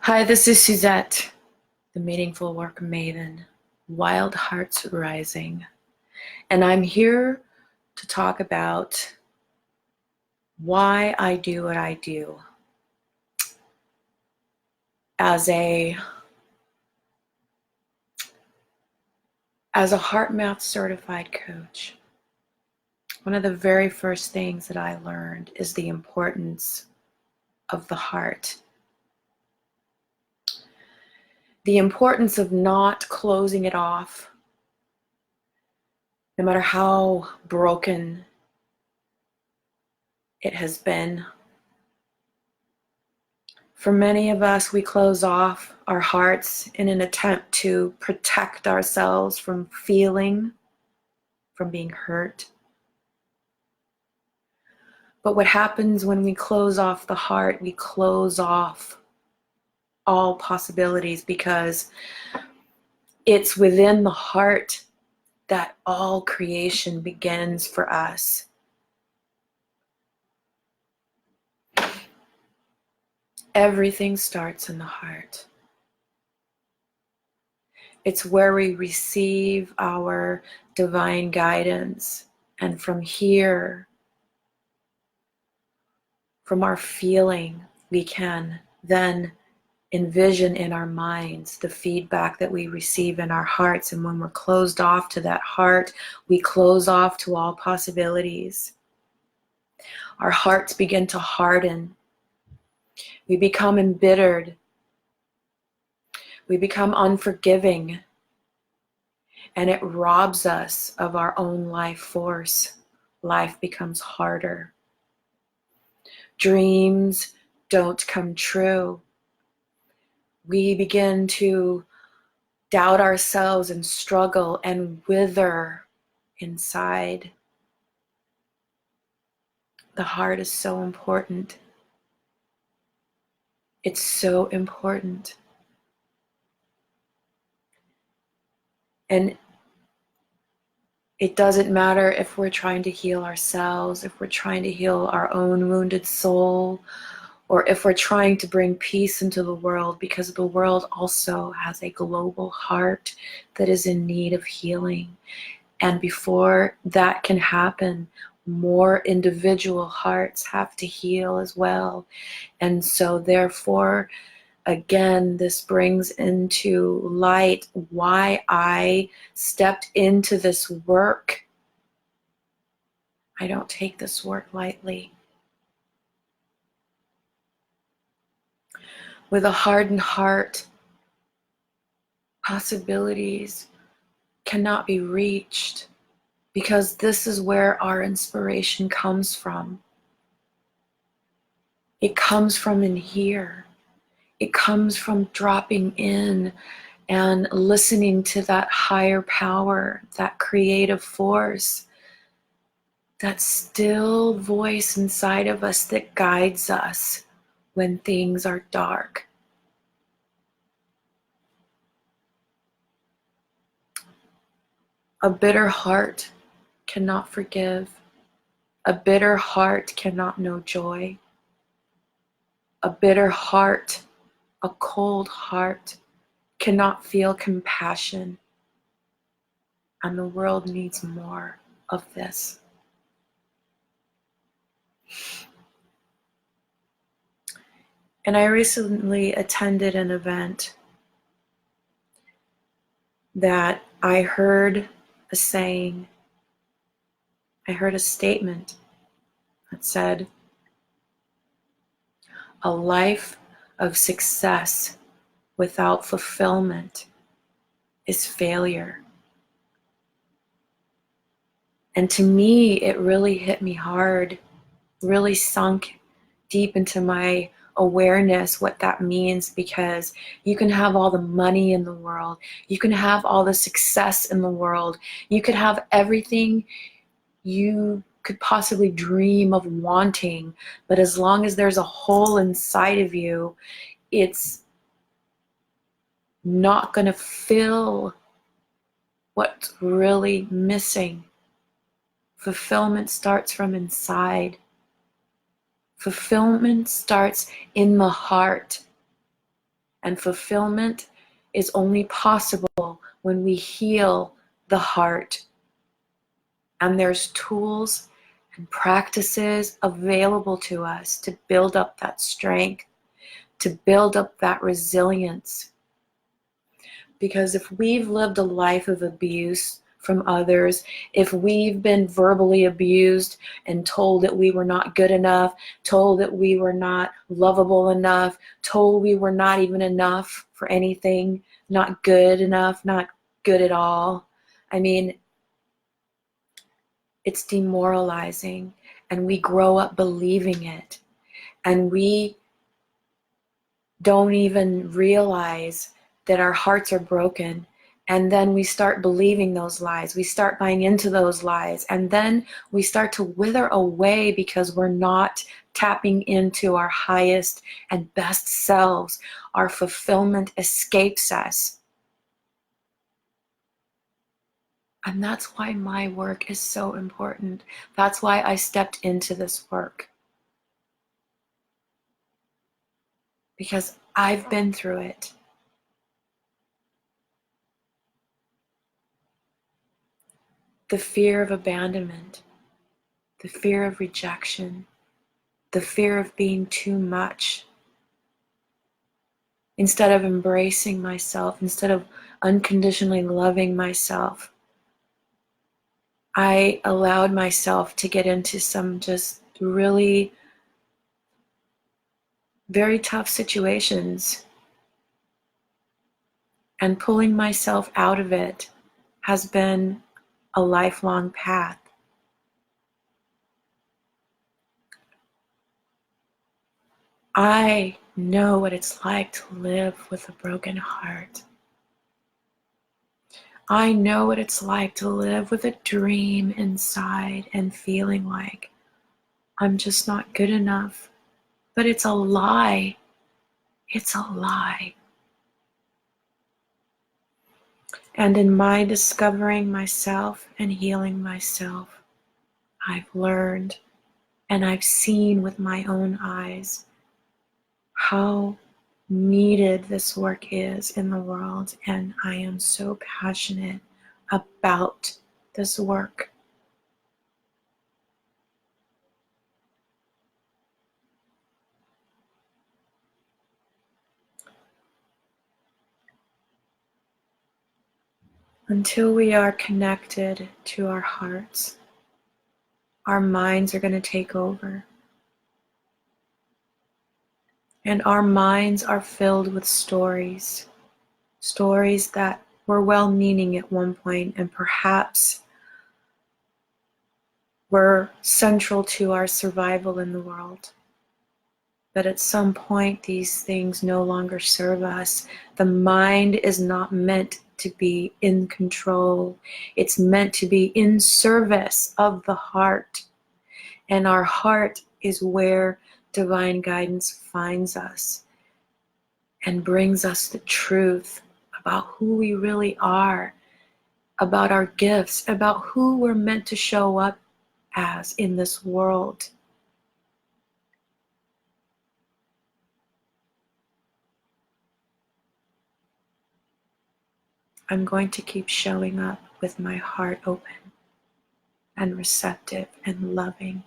Hi, this is Suzette, the Meaningful Work Maven, Wild Hearts Rising, and I'm here to talk about why I do what I do. As a heart math certified coach, one of the very first things that I learned is the importance of the heart. The importance of not closing it off, no matter how broken it has been. For many of us, we close off our hearts in an attempt to protect ourselves from feeling, from being hurt. But what happens when we close off the heart, we close off all possibilities, because it's within the heart that all creation begins for us. Everything starts in the heart. It's where we receive our divine guidance, and from here, from our feeling, we can then envision in our minds the feedback that we receive in our hearts. And when we're closed off to that heart, we close off to all possibilities. Our hearts begin to harden. We become embittered. We become unforgiving. And it robs us of our own life force. Life becomes harder. Dreams don't come true. We begin to doubt ourselves and struggle and wither inside. The heart is so important. It's so important. And it doesn't matter if we're trying to heal ourselves, if we're trying to heal our own wounded soul, or if we're trying to bring peace into the world, because the world also has a global heart that is in need of healing. And before that can happen, more individual hearts have to heal as well. And so therefore, again, this brings into light why I stepped into this work. I don't take this work lightly. With a hardened heart, possibilities cannot be reached, because this is where our inspiration comes from. It comes from in here. It comes from dropping in and listening to that higher power, that creative force, that still voice inside of us that guides us when things are dark. A bitter heart cannot forgive. A bitter heart cannot know joy. A bitter heart, a cold heart, cannot feel compassion. And the world needs more of this. And I recently attended an event that I heard a saying, I heard a statement that said, a life of success without fulfillment is failure. And to me, it really hit me hard, really sunk deep into my awareness what that means, because you can have all the money in the world, you can have all the success in the world, you could have everything you could possibly dream of wanting, but as long as there's a hole inside of you, it's not going to fill what's really missing. Fulfillment starts from inside. Fulfillment starts in the heart. And fulfillment is only possible when we heal the heart. And there's tools and practices available to us to build up that strength, to build up that resilience. Because if we've lived a life of abuse from others, if we've been verbally abused and told that we were not good enough, told that we were not lovable enough, told we were not even enough for anything, not good enough, not good at all, I mean, it's demoralizing, and we grow up believing it, and we don't even realize that our hearts are broken. And then we start believing those lies. We start buying into those lies. And then we start to wither away because we're not tapping into our highest and best selves. Our fulfillment escapes us. And that's why my work is so important. That's why I stepped into this work. Because I've been through it. The fear of abandonment, the fear of rejection, the fear of being too much. Instead of embracing myself, instead of unconditionally loving myself, I allowed myself to get into some just really very tough situations. And pulling myself out of it has been a lifelong path. I know what it's like to live with a broken heart. I know what it's like to live with a dream inside and feeling like I'm just not good enough. But it's a lie. It's a lie. And in my discovering myself and healing myself, I've learned and I've seen with my own eyes how needed this work is in the world. And I am so passionate about this work. Until we are connected to our hearts, our minds are going to take over. And our minds are filled with stories that were well-meaning at one point and perhaps were central to our survival in the world. But at some point, these things no longer serve us. The mind is not meant to be in control. It's meant to be in service of the heart. And our heart is where divine guidance finds us and brings us the truth about who we really are, about our gifts, about who we're meant to show up as in this world. I'm going to keep showing up with my heart open and receptive and loving.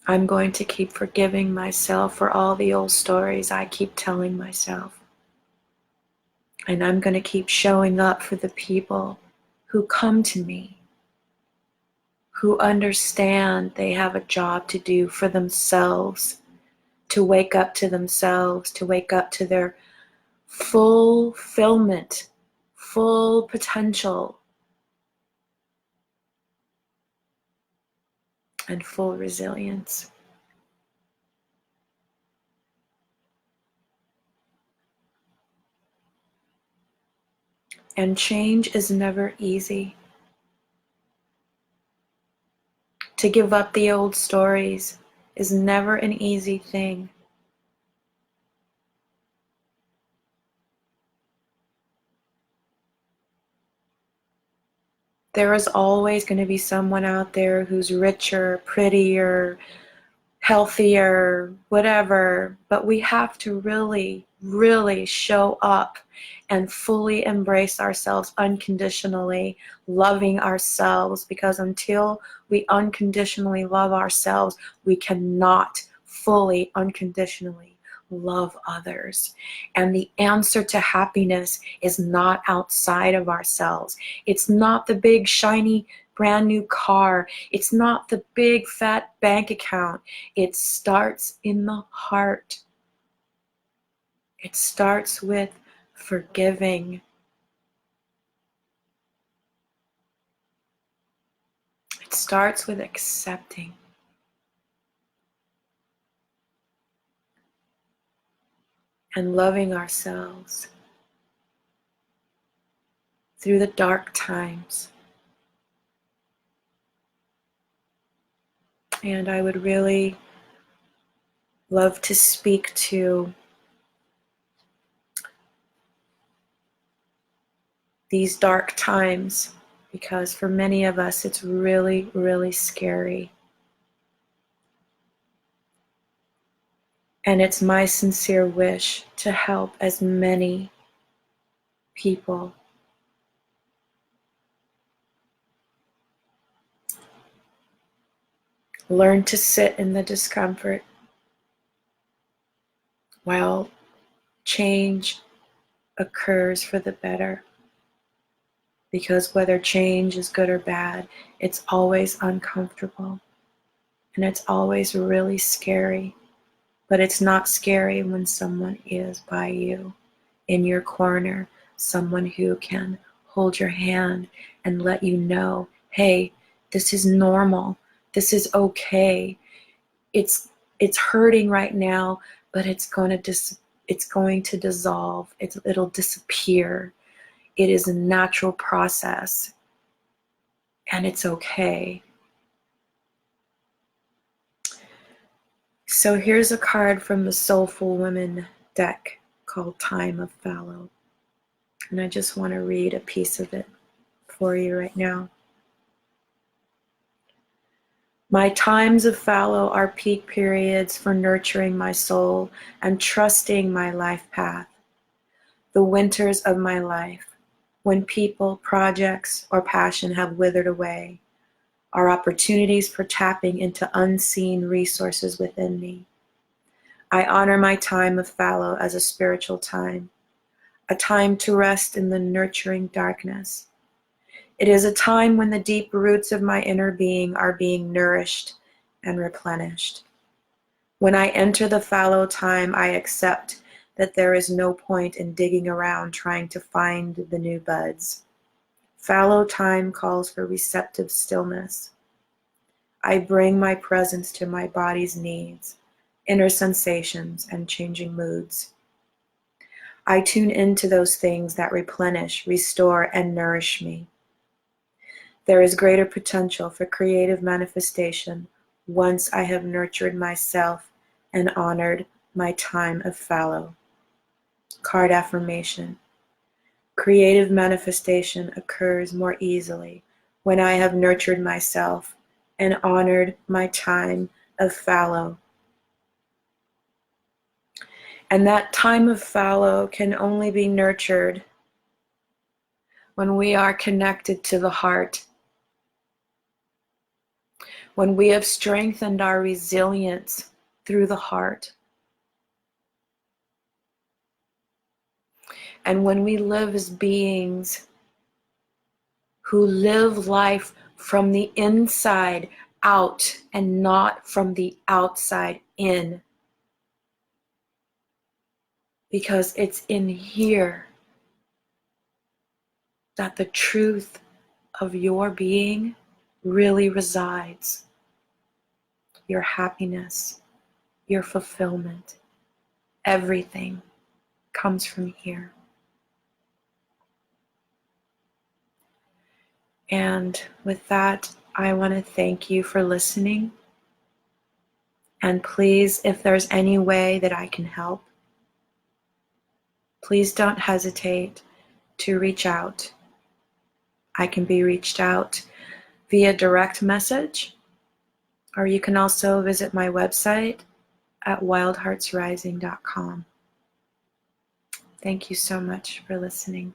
I'm going to keep forgiving myself for all the old stories I keep telling myself. And I'm going to keep showing up for the people who come to me, who understand they have a job to do for themselves, to wake up to themselves, to wake up to their fulfillment, full potential, and full resilience. And change is never easy. To give up the old stories is never an easy thing. There is always going to be someone out there who's richer, prettier, healthier, whatever, but we have to really, really show up and fully embrace ourselves unconditionally, loving ourselves, because until we unconditionally love ourselves, we cannot fully unconditionally love others. And the answer to happiness is not outside of ourselves. It's not the big shiny brand new car. It's not the big fat bank account. It starts in the heart. It starts with forgiving. It starts with accepting. And loving ourselves through the dark times. And I would really love to speak to these dark times, because for many of us it's really, really scary. And it's my sincere wish to help as many people learn to sit in the discomfort while change occurs for the better. Because whether change is good or bad, it's always uncomfortable and it's always really scary. But it's not scary when someone is by you, in your corner, someone who can hold your hand and let you know, hey, this is normal, this is okay. It's hurting right now, but it's going to dissolve. It'll disappear. It is a natural process, and it's okay. So here's a card from the Soulful Women deck called Time of Fallow. And I just want to read a piece of it for you right now. My times of fallow are peak periods for nurturing my soul and trusting my life path. The winters of my life, when people, projects, or passion have withered away, are opportunities for tapping into unseen resources within me. I honor my time of fallow as a spiritual time, a time to rest in the nurturing darkness. It is a time when the deep roots of my inner being are being nourished and replenished. When I enter the fallow time, I accept that there is no point in digging around trying to find the new buds. Fallow time calls for receptive stillness. I bring my presence to my body's needs, inner sensations, and changing moods. I tune into those things that replenish, restore, and nourish me. There is greater potential for creative manifestation once I have nurtured myself and honored my time of fallow. Card affirmation. Creative manifestation occurs more easily when I have nurtured myself and honored my time of fallow. And that time of fallow can only be nurtured when we are connected to the heart, when we have strengthened our resilience through the heart, and when we live as beings who live life from the inside out and not from the outside in. Because it's in here that the truth of your being really resides. Your happiness, your fulfillment, everything comes from here. And with that, I want to thank you for listening. And please, if there's any way that I can help, please don't hesitate to reach out. I can be reached out via direct message, Or you can also visit my website at wildheartsrising.com. Thank you so much for listening.